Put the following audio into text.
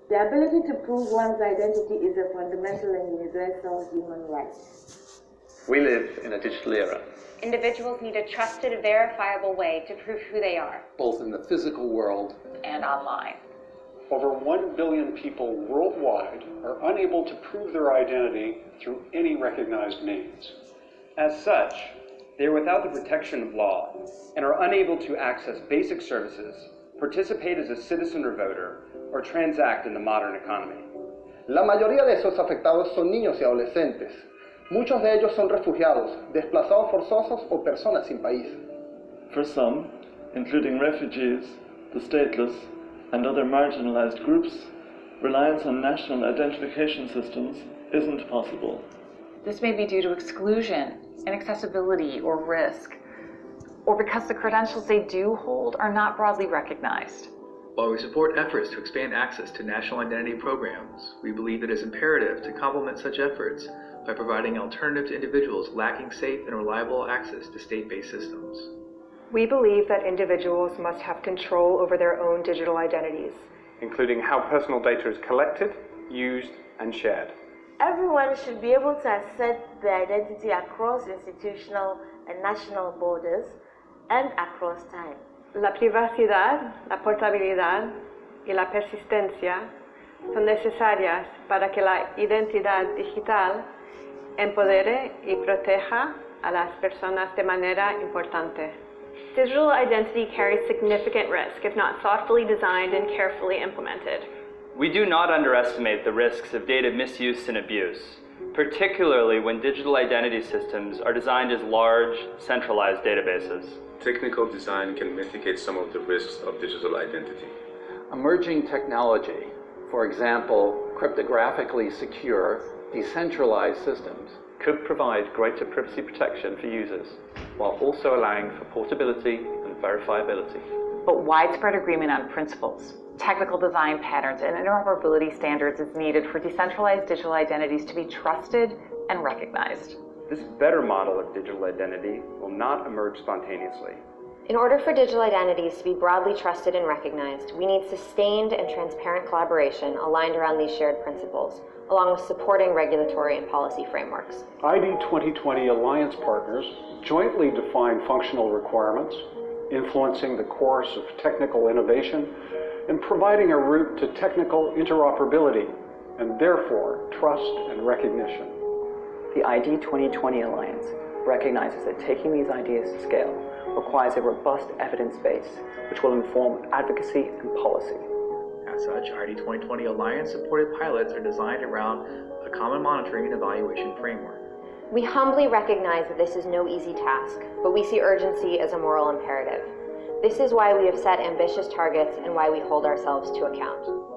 The ability to prove one's identity is a fundamental and universal human right. We live in a digital era. Individuals need a trusted, verifiable way to prove who they are, both in the physical world and online. Over 1 billion people worldwide are unable to prove their identity through any recognized means. As such, they are without the protection of law and are unable to access basic services, participate as a citizen or voter, or transact in the modern economy. La mayoría de esos afectados son niños y adolescentes. Muchos de ellos son refugiados, desplazados forzosos o personas sin país. For some, including refugees, the stateless, and other marginalized groups, reliance on national identification systems isn't possible. This may be due to exclusion, inaccessibility, or risk, or because the credentials they do hold are not broadly recognized. While we support efforts to expand access to national identity programs, we believe it is imperative to complement such efforts by providing alternatives to individuals lacking safe and reliable access to state-based systems. We believe that individuals must have control over their own digital identities, including how personal data is collected, used, and shared. Everyone should be able to assert their identity across institutional and national borders and across time. La privacidad, la portabilidad y la persistencia son necesarias para que la identidad digital empodere y proteja a las personas de manera importante. Digital identity carries significant risk if not thoughtfully designed and carefully implemented. We do not underestimate the risks of data misuse and abuse, particularly when digital identity systems are designed as large, centralized databases. Technical design can mitigate some of the risks of digital identity. Emerging technology, for example, cryptographically secure, decentralized systems, could provide greater privacy protection for users, while also allowing for portability and verifiability. But widespread agreement on principles, technical design patterns, and interoperability standards is needed for decentralized digital identities to be trusted and recognized. This better model of digital identity will not emerge spontaneously. In order for digital identities to be broadly trusted and recognized, we need sustained and transparent collaboration aligned around these shared principles, along with supporting regulatory and policy frameworks. ID2020 alliance partners jointly define functional requirements, influencing the course of technical innovation, and providing a route to technical interoperability, and therefore trust and recognition. The ID2020 Alliance recognizes that taking these ideas to scale requires a robust evidence base, which will inform advocacy and policy. As such, ID2020 Alliance-supported pilots are designed around a common monitoring and evaluation framework. We humbly recognize that this is no easy task, but we see urgency as a moral imperative. This is why we have set ambitious targets and why we hold ourselves to account.